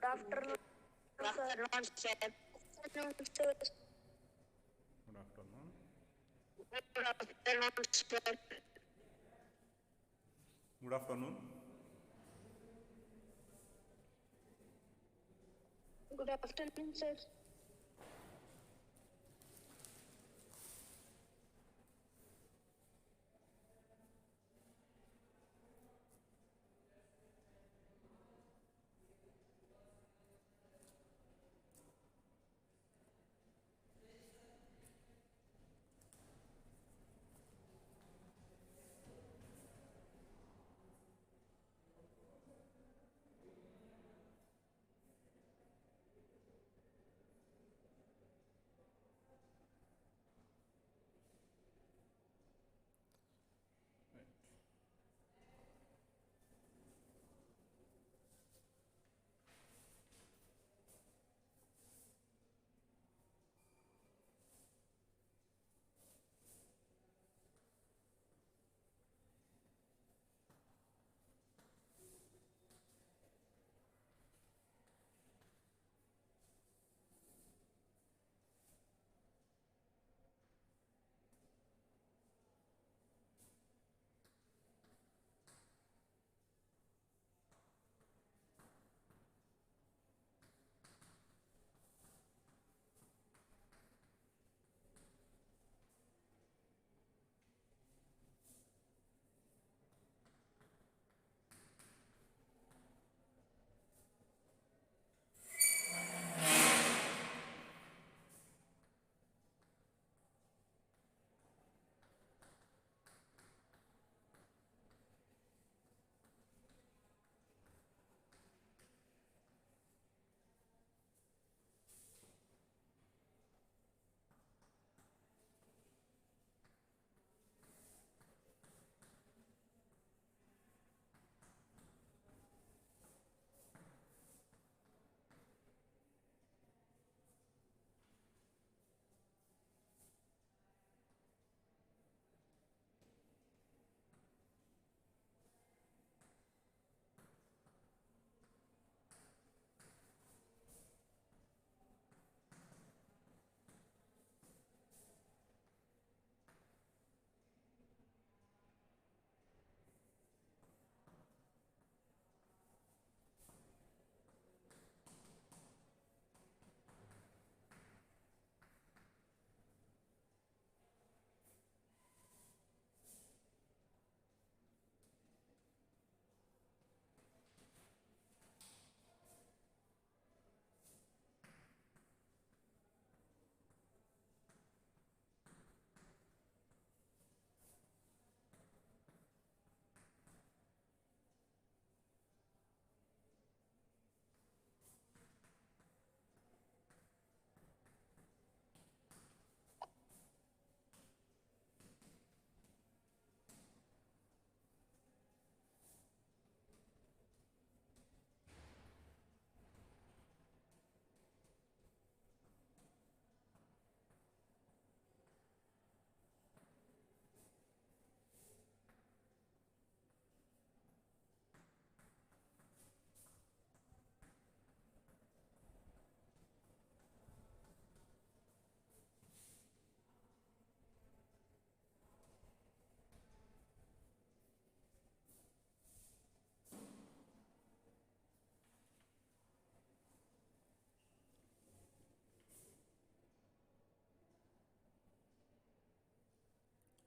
afternoon, sir. Good afternoon, sir. Afternoon, sir. Good afternoon. Good afternoon, sir. Good afternoon. Good afternoon, sir.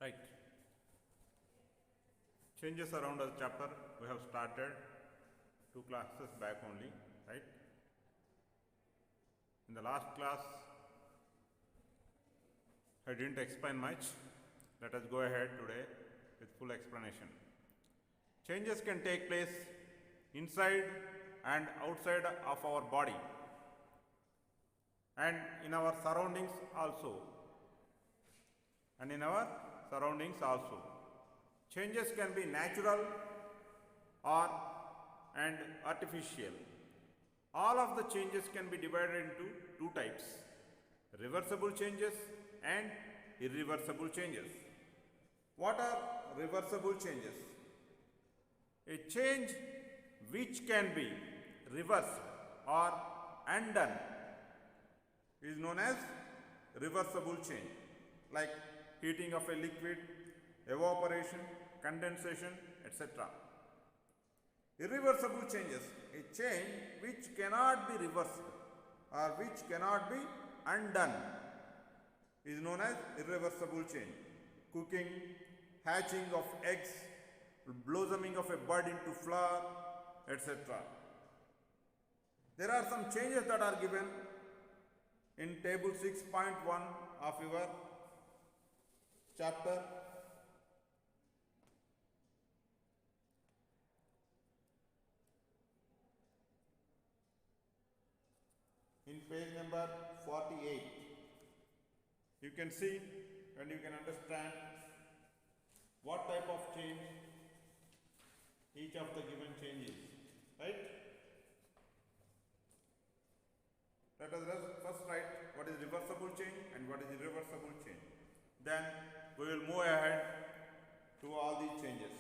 Right. Changes around the chapter we have started 2 classes back only, right? In the last class, I didn't explain much. Let us go ahead today with full explanation. Changes can take place inside and outside of our body and in our surroundings also. Changes can be natural or and artificial. All of the changes can be divided into two types: reversible changes and irreversible changes. What are reversible changes? A change which can be reversed or undone is known as reversible change, like heating of a liquid, evaporation, condensation, etc. Irreversible changes, a change which cannot be reversed or which cannot be undone, is known as irreversible change. Cooking, hatching of eggs, blossoming of a bud into flower, etc. There are some changes that are given in table 6.1 of your chapter. In page number 48, you can see and you can understand what type of change each of the given change is, right? Let us first write what is reversible change and what is irreversible change. Then we will move ahead to all these changes.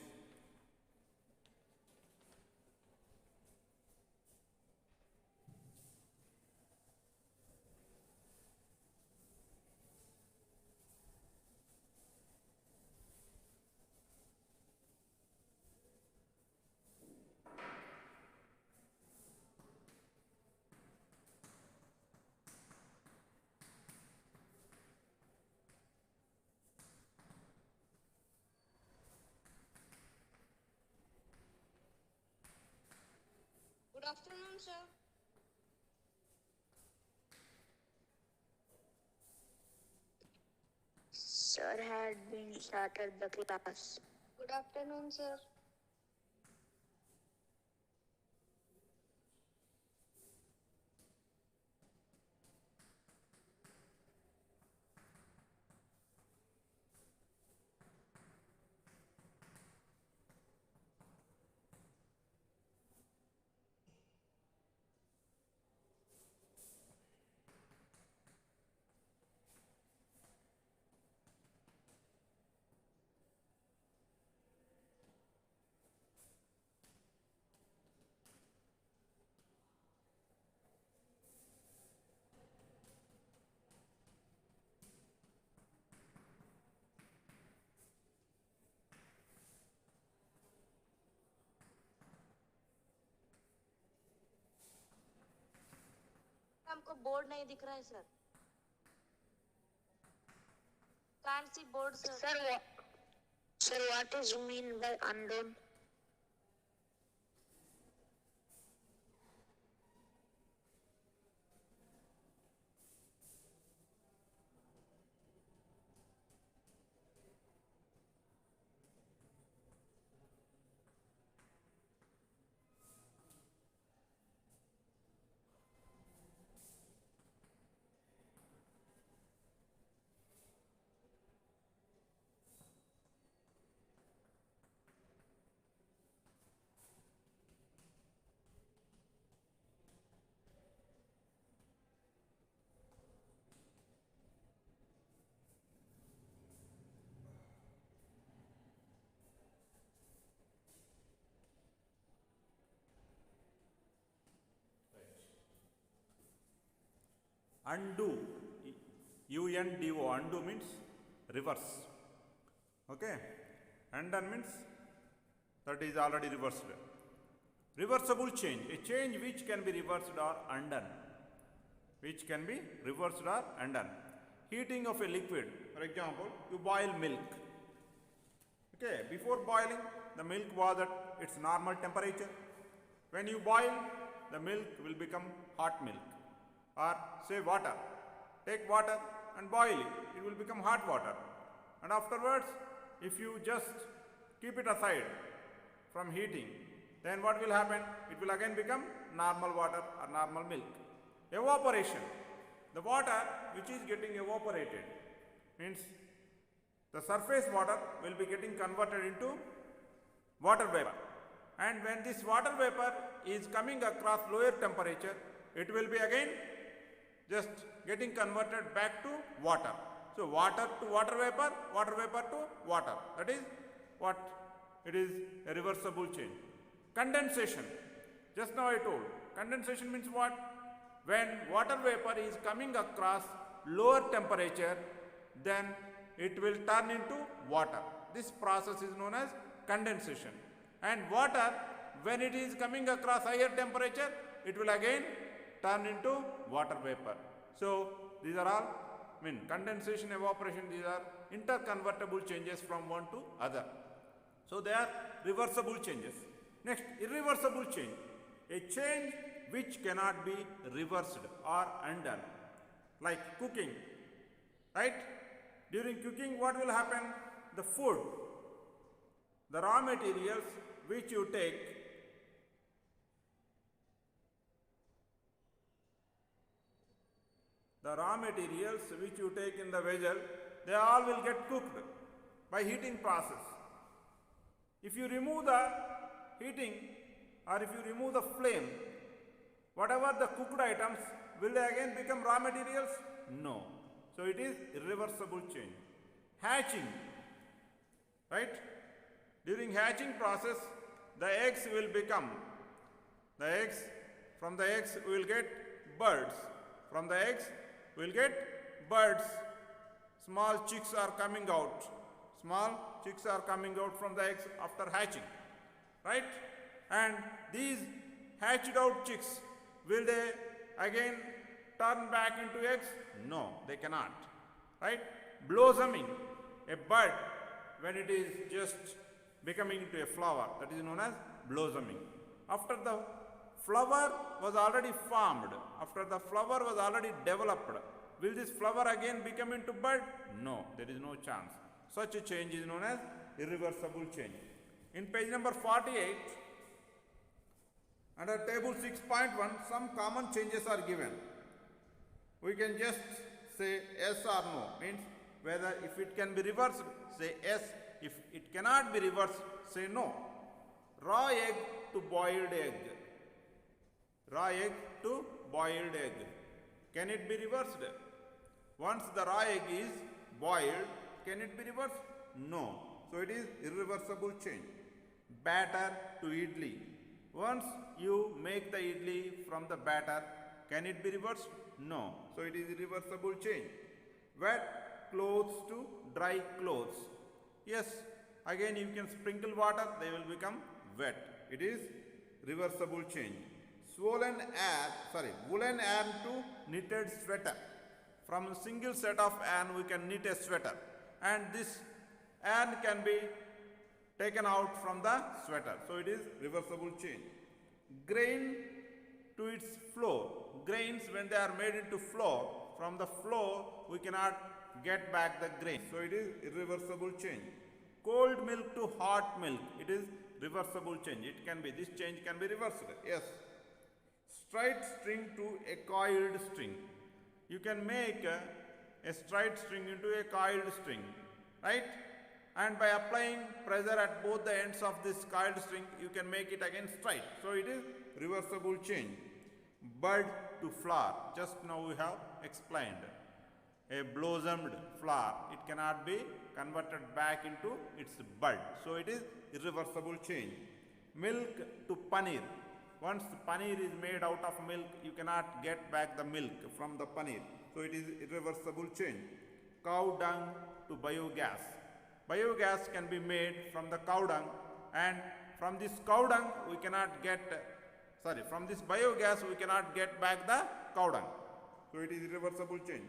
Good afternoon, sir. Sir had been started the class. Good afternoon, sir. हमको board नहीं दिख रहा है sir. Can't see board sir. Sir, what is mean by undone? Undo, U-N-D-O, undo means reverse. Okay, undone means that is already reversed. Reversible change, a change which can be reversed or undone. Which can be reversed or undone. Heating of a liquid, for example, you boil milk. Okay, before boiling, the milk was at its normal temperature. When you boil, the milk will become hot milk. Or say water. Take water and boil it. It will become hot water. And afterwards, if you just keep it aside from heating, then what will happen? It will again become normal water or normal milk. Evaporation. The water which is getting evaporated means the surface water will be getting converted into water vapor. And when this water vapor is coming across lower temperature, it will be again just getting converted back to water. So water to water vapor to water. That is what it is, a reversible change. Condensation. Just now I told Condensation means what? When water vapor is coming across lower temperature, then it will turn into water. This process is known as condensation. And water, when it is coming across higher temperature, it will again turn into water vapor. So these are all, condensation, evaporation, these are interconvertible changes from one to other. So they are reversible changes. Next, irreversible change. A change which cannot be reversed or undone. Like cooking, right? During cooking, what will happen? The food, the raw materials which you take, in the vessel, they all will get cooked by heating process. If you remove the heating or if you remove the flame, whatever the cooked items, will they again become raw materials? No. So it is irreversible change. Hatching, right? During hatching process, the eggs will become, from the eggs we will get birds. From the eggs we will get birds. Small chicks are coming out. From the eggs after hatching, right? And these hatched out chicks, will they again turn back into eggs? No, they cannot, right? Blossoming, a bud, when it is just becoming into a flower, that is known as blossoming. After the flower was already formed, after the flower was already developed, will this flower again become into bud? No, there is no chance. Such a change is known as irreversible change. In page number 48, under table 6.1, some common changes are given. We can just say yes or no, means whether if it can be reversed, say yes. If it cannot be reversed, say no. Raw egg to boiled egg. Can it be reversed? Once the raw egg is boiled, can it be reversed? No. So it is irreversible change. Batter to idli. Once you make the idli from the batter, can it be reversed? No. So it is irreversible change. Wet clothes to dry clothes. Yes, again you can sprinkle water, they will become wet. It is reversible change. Woolen yarn to knitted sweater. From a single set of yarn we can knit a sweater, and this yarn can be taken out from the sweater. So it is reversible change. Grain to its flour. Grains, when they are made into flour, from the flour we cannot get back the grain. So it is irreversible change. Cold milk to hot milk. It is reversible change. It can be, this change can be reversed. Yes. Straight string to a coiled string. You can make a straight string into a coiled string, right? And by applying pressure at both the ends of this coiled string, you can make it again straight. So it is reversible change. Bud to flower. Just now we have explained. A blossomed flower, it cannot be converted back into its bud. So it is irreversible change. Milk to paneer. Once the paneer is made out of milk, you cannot get back the milk from the paneer. So it is irreversible change. Cow dung to biogas. Biogas can be made from the cow dung, and from this cow dung we cannot get, from this biogas we cannot get back the cow dung. So it is irreversible change.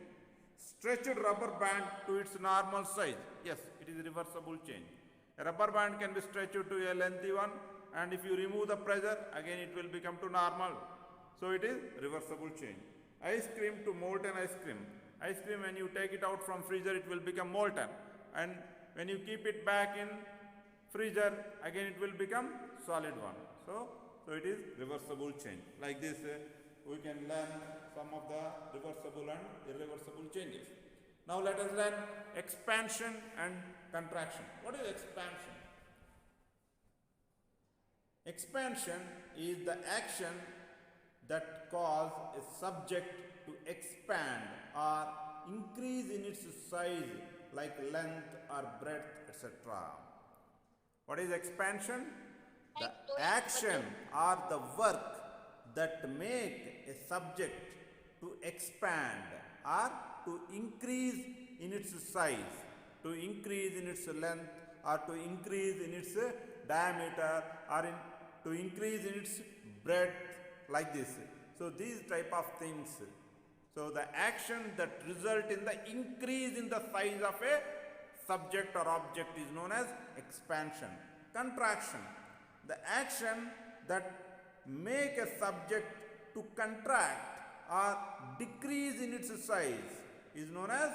Stretched rubber band to its normal size. Yes, it is reversible change. A rubber band can be stretched to a lengthy one, and if you remove the pressure, again it will become to normal. So it is reversible change. Ice cream to molten ice cream. Ice cream, when you take it out from freezer, it will become molten, and when you keep it back in freezer, again it will become solid one. So it is reversible change. Like this, we can learn some of the reversible and irreversible changes. Now let us learn expansion and contraction. What is expansion? Expansion is the action that causes a subject to expand or increase in its size, like length or breadth, etc. What is expansion? The action or the work that make a subject to expand or to increase in its size, to increase in its length, or to increase in its diameter, or to increase in its breadth, like this. So these type of things. So the action that result in the increase in the size of a subject or object is known as expansion. Contraction, the action that make a subject to contract or decrease in its size is known as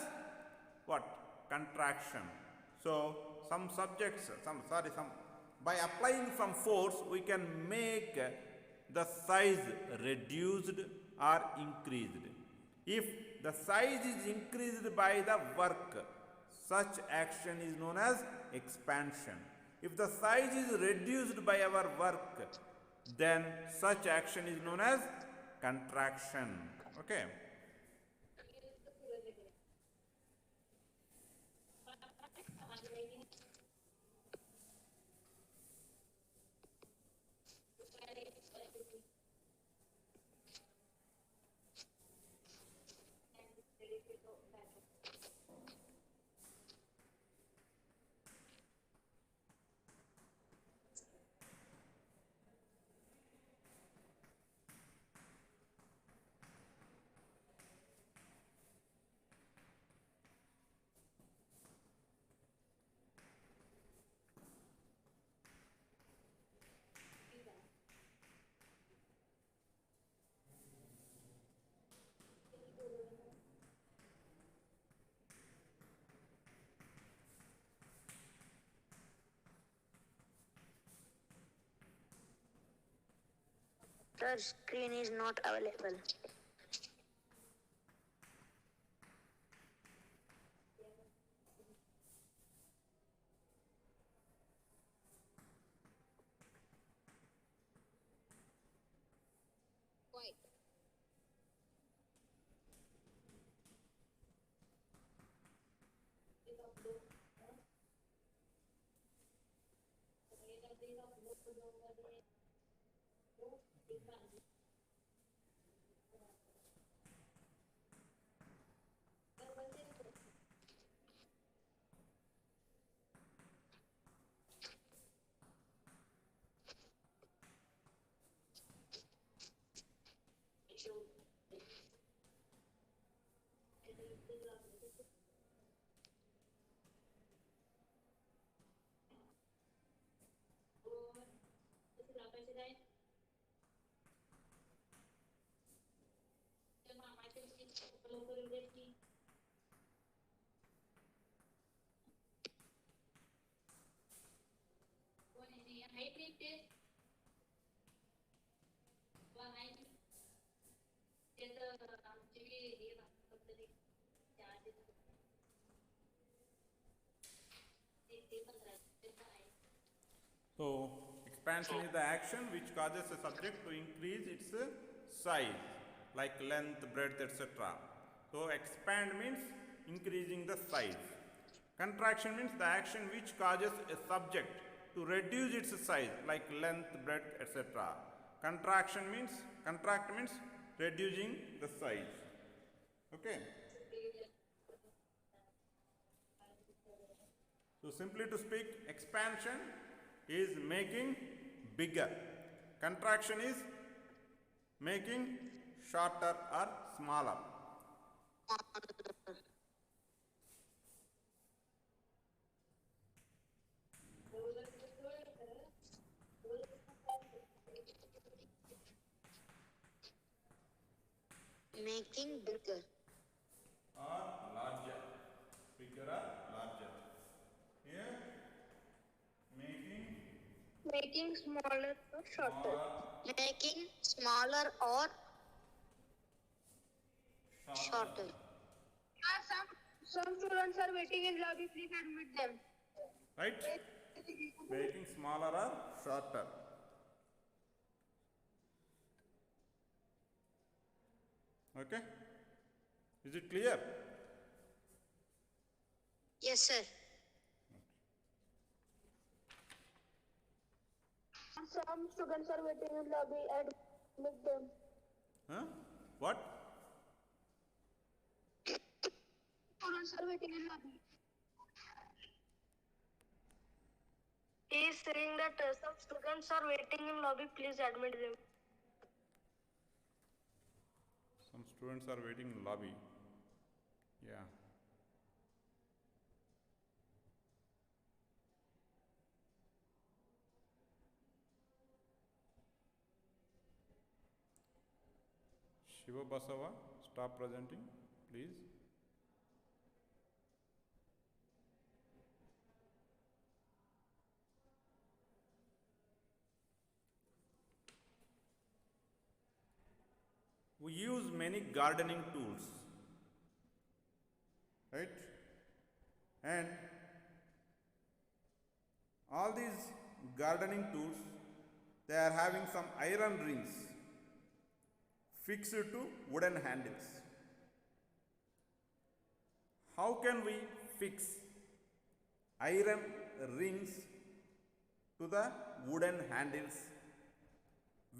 what? Contraction. So some subjects, by applying some force we can make the size reduced or increased. If the size is increased by the work, such action is known as expansion. If the size is reduced by our work, then such action is known as contraction. Okay. Sir, screen is not available. So expansion is the action which causes a subject to increase its size, like length, breadth, etc. So expand means increasing the size. Contraction means the action which causes a subject to reduce its size, like length, breadth, etc. Contract means reducing the size. Okay. So simply to speak, expansion is making bigger. Contraction is making shorter or smaller. Making bigger. Or larger. Bigger or larger. Here, Making smaller or shorter. Making smaller or shorter. Some students are waiting in lobby. Please admit them. right? Making smaller or shorter. Okay? Is it clear? Yes, sir. Some students are waiting in lobby. With them. Huh? What? Students are waiting in lobby. He is saying that some students are waiting in lobby. Please admit them. Some students are waiting in lobby. Yeah. Shiva Basava, stop presenting, please. We use many gardening tools, right? And all these gardening tools, they are having some iron rings fixed to wooden handles. How can we fix iron rings to the wooden handles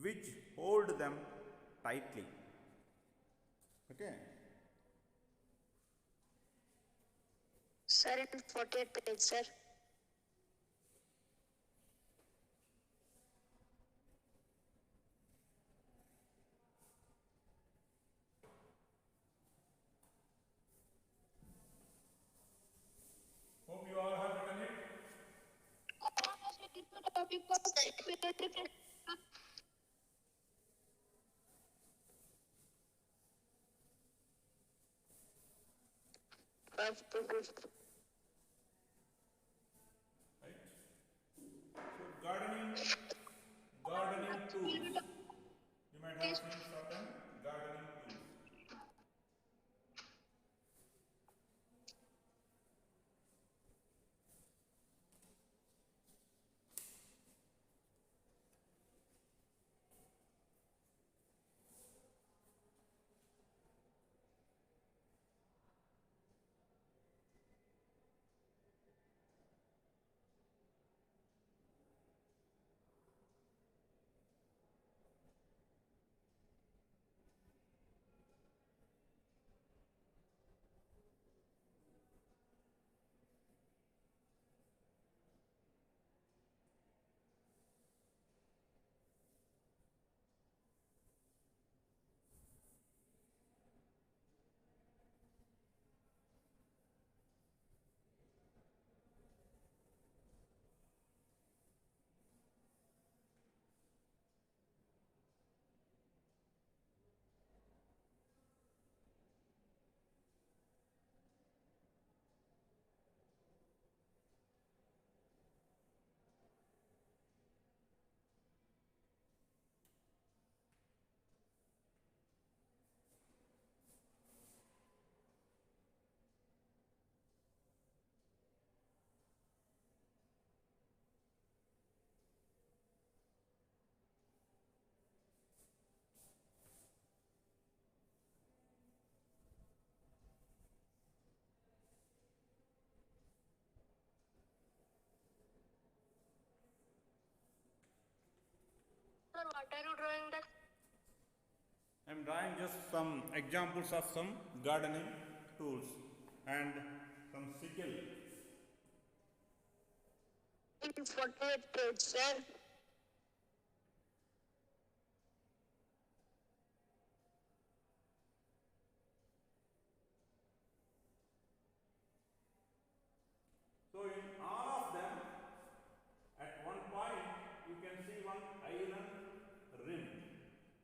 which hold them tightly? Okay. Sir, in 48 page, sir. Hope you all have written it. The topic of First to fifth. Right? So gardening tools. You might have seen certain gardening tools. Sir, what are you drawing that? I am drawing just some examples of some gardening tools and some sickle. In 48 page, sir. So in all of them, at one point you can see one iron rim.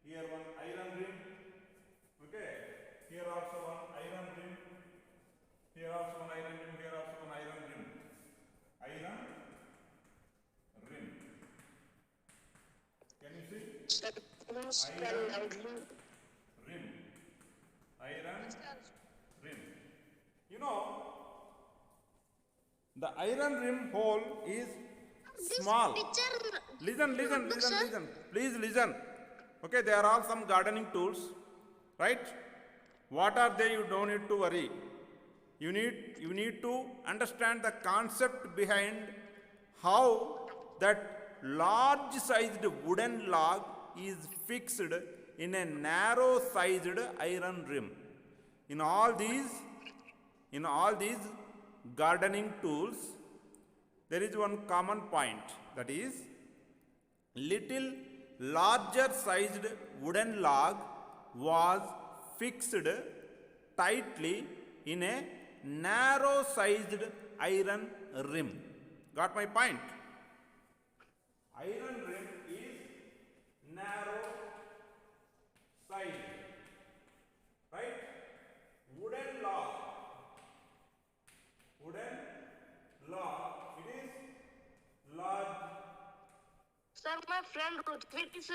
Here one iron rim. Okay. Here also one iron rim. Here also one iron rim. Here also one iron rim. Iron rim. Can you see? Sir, please spell loudly. Rim. Iron rim. You know, the iron rim hole is small. Listen. Please listen. Okay, they are all some gardening tools, right? What are they? You don't need to worry. You need to understand the concept behind how that large sized wooden log is fixed in a narrow sized iron rim. In all these gardening tools, there is one common point, that is, little larger sized wooden log was fixed tightly in a narrow sized iron rim. Got my point? Iron rim is narrow sized, right? Wooden log, it is large. Sir, my friend Rutvik is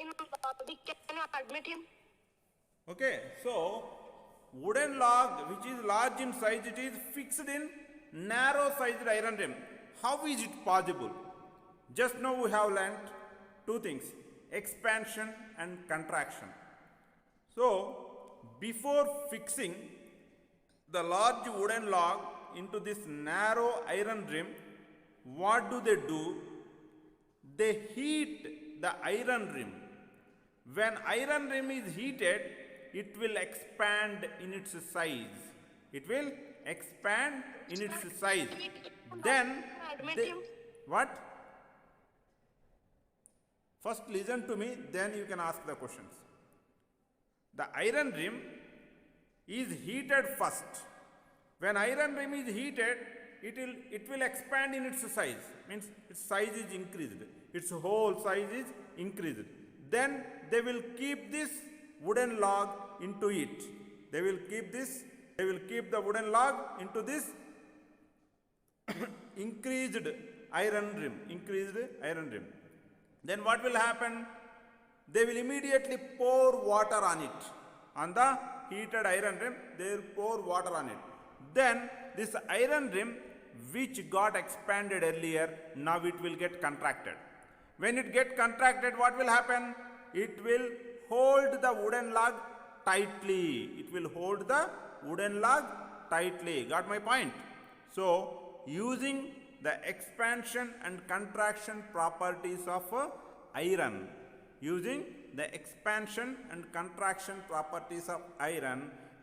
in lobby. Can you admit him? Okay, so wooden log which is large in size, it is fixed in narrow sized iron rim. How is it possible? Just now we have learnt two things, expansion and contraction. So before fixing the large wooden log into this narrow iron rim, what do? They heat the iron rim. When iron rim is heated, it will expand in its size. It will expand in its size. Then, what? First listen to me, then you can ask the questions. The iron rim is heated first. When iron rim is heated, it will expand in its size. Means its size is increased. Its whole size is increased. Then they will keep this wooden log into it. They will keep the wooden log into this increased iron rim. Then what will happen? They will immediately pour water on it. On the heated iron rim, they will pour water on it. Then this iron rim which got expanded earlier, now it will get contracted. When it gets contracted, what will happen? It will hold the wooden log tightly. Got my point? So, using the expansion and contraction properties of iron,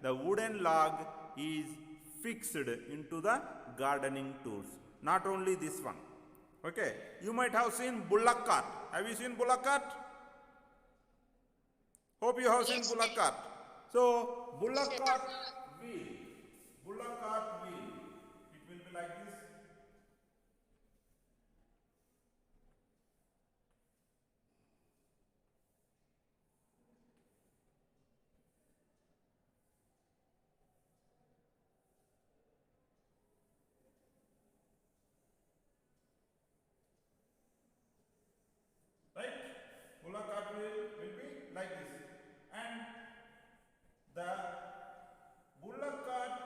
the wooden log is fixed into the gardening tools. Not only this one. Okay, you might have seen bullock cart. Have you seen bullock cart? Hope you have seen bullock cart. So, bullock cart wheel, it will be like this. Right? Bullock cart will be like this. And the bullock cart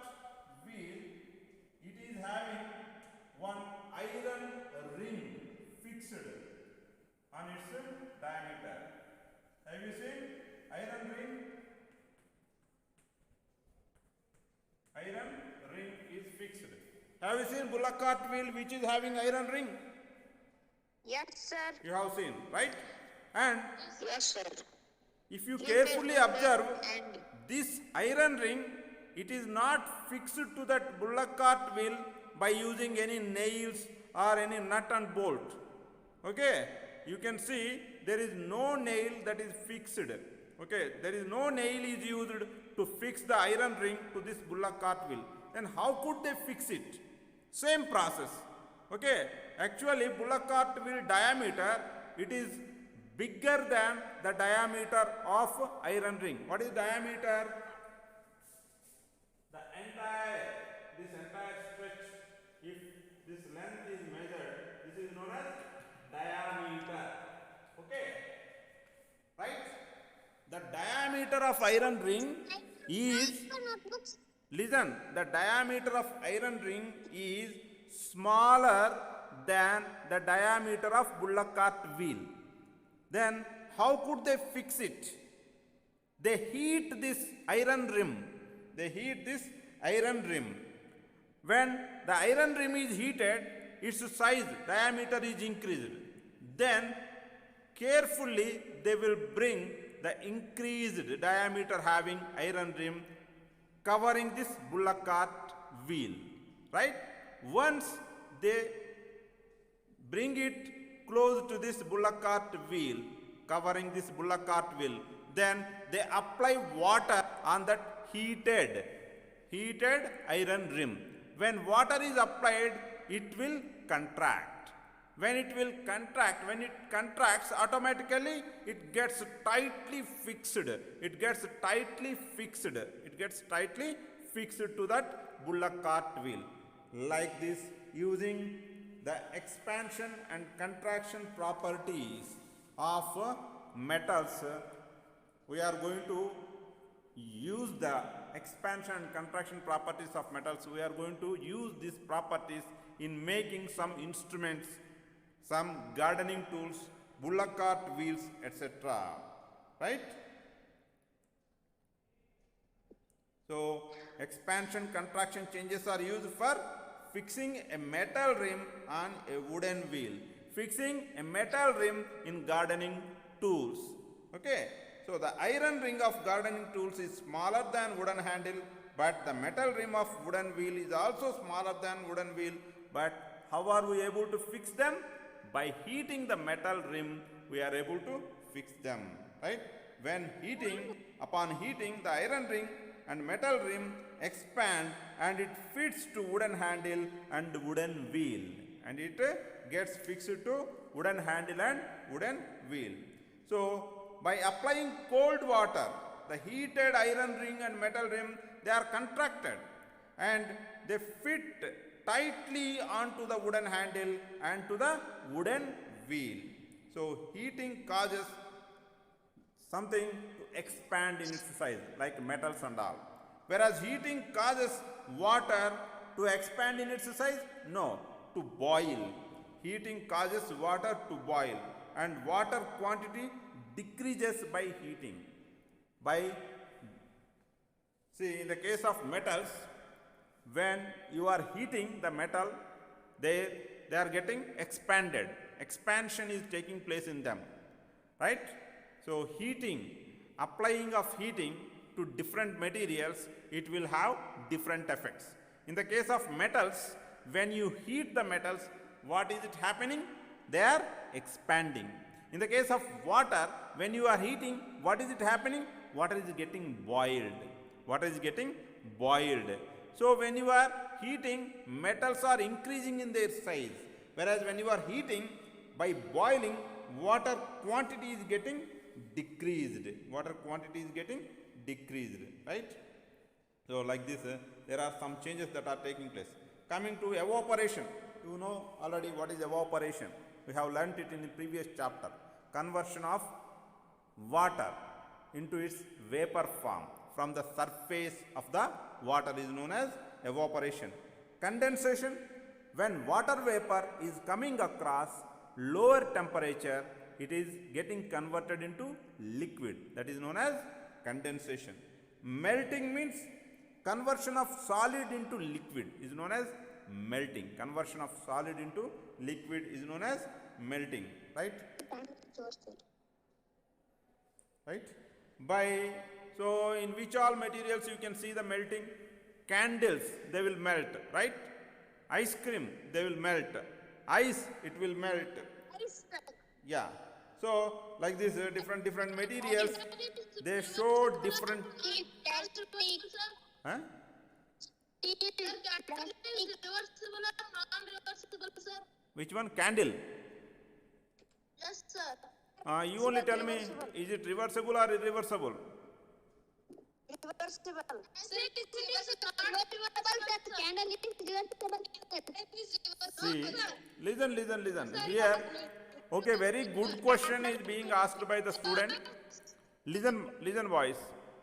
wheel, it is having one iron ring fixed on its diameter. Have you seen iron ring? Iron ring is fixed. Have you seen bullock cart wheel which is having iron ring? Yes, sir. You have seen, right? And Yes, sir. if you carefully observe, this iron ring, it is not fixed to that bullock cart wheel by using any nails or any nut and bolt. Okay, you can see there is no nail that is fixed. Okay, there is no nail is used to fix the iron ring to this bullock cart wheel. Then how could they fix it? Same process. Okay, actually bullock cart wheel diameter, it is bigger than the diameter of iron ring. What is diameter? This entire stretch, if this length is measured, this is known as diameter. Okay, right? The diameter of iron ring is, listen, the diameter of iron ring is smaller than the diameter of bullock cart wheel. Then how could they fix it? They heat this iron rim. When the iron rim is heated, its size, diameter is increased. Then carefully they will bring the increased diameter having iron rim covering this bullock cart wheel, right? Once they bring it close to this bullock cart wheel, covering this bullock cart wheel, then they apply water on that heated iron rim. When water is applied, it will contract. When it contracts, automatically it gets tightly fixed. It gets tightly fixed to that bullock cart wheel. Like this, using the expansion and contraction properties of metals, we are going to use the expansion and contraction properties of metals. We are going to use these properties in making some instruments, some gardening tools, bullock cart wheels, etc. Right? So, expansion contraction changes are used for fixing a metal rim on a wooden wheel. Fixing a metal rim in gardening tools. Okay. So, the iron ring of gardening tools is smaller than wooden handle, but the metal rim of wooden wheel is also smaller than wooden wheel. But how are we able to fix them? By heating the metal rim, we are able to fix them. Right? When upon heating, the iron ring and metal rim expand and it fits to wooden handle and wooden wheel. And it gets fixed to wooden handle and wooden wheel. So, by applying cold water, the heated iron ring and metal rim, they are contracted and they fit tightly onto the wooden handle and to the wooden wheel. So, heating causes something to expand in its size, like metals and all. Whereas heating causes water to expand in its size? No, to boil. Heating causes water to boil, and water quantity decreases by heating. See, in the case of metals, when you are heating the metal, they are getting expanded. Expansion is taking place in them, right? So, applying of heating to different materials, it will have different effects. In the case of metals, when you heat the metals, what is it happening? They are expanding. In the case of water, when you are heating, what is it happening? Water is getting boiled. So, when you are heating, metals are increasing in their size. Whereas, when you are heating, by boiling, water quantity is getting decreased. Right? So, like this, there are some changes that are taking place. Coming to evaporation, you know already what is evaporation. We have learnt it in the previous chapter. Conversion of water into its vapor form from the surface of the water is known as evaporation. Condensation, when water vapor is coming across lower temperature, it is getting converted into liquid. That is known as condensation. Melting means conversion of solid into liquid is known as melting. Conversion of solid into liquid is known as melting. Right? Right? So, in which all materials you can see the melting? Candles, they will melt, right? Ice cream, they will melt. Ice, it will melt. Yeah. So, like this, different materials, they show different. Huh? Which one? Candle. Yes, sir. You only tell me, is it reversible or irreversible? Reversible. See, listen. Here, okay, very good question is being asked by the student. Listen, boys.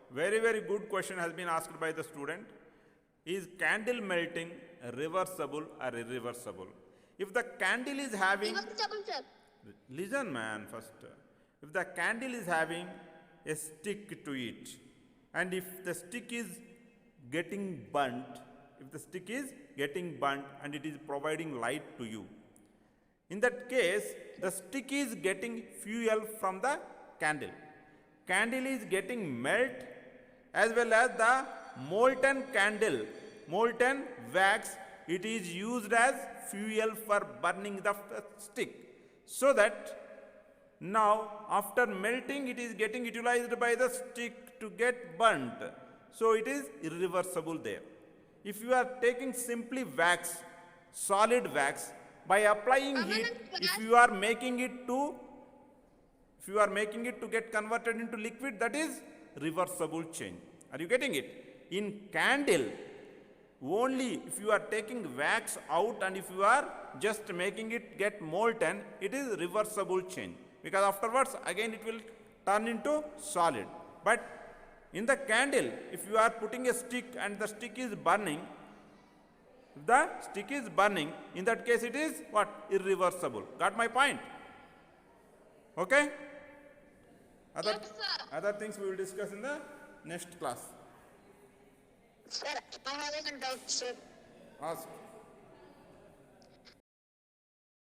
Very good question has been asked by the student. Is candle melting reversible or irreversible? If the candle is having, listen man first. If the candle is having a stick to it, and if the stick is getting burnt, and it is providing light to you, In that case, the stick is getting fuel from the candle. Candle is getting melt as well as the molten candle, molten wax, it is used as fuel for burning the stick. So that now after melting it is getting utilized by the stick to get burnt. So it is irreversible there. If you are taking simply wax, solid wax, by applying heat, if you are making it to get converted into liquid, that is reversible change. Are you getting it? In candle, only if you are taking wax out and if you are just making it get molten, it is reversible change, because afterwards again it will turn into solid. But in the candle, if you are putting a stick and the stick is burning, in that case it is what? Irreversible. Got my point? Okay? Yes, sir. Other things we will discuss in the next class. Sir, I have a doubt, sir. Ask.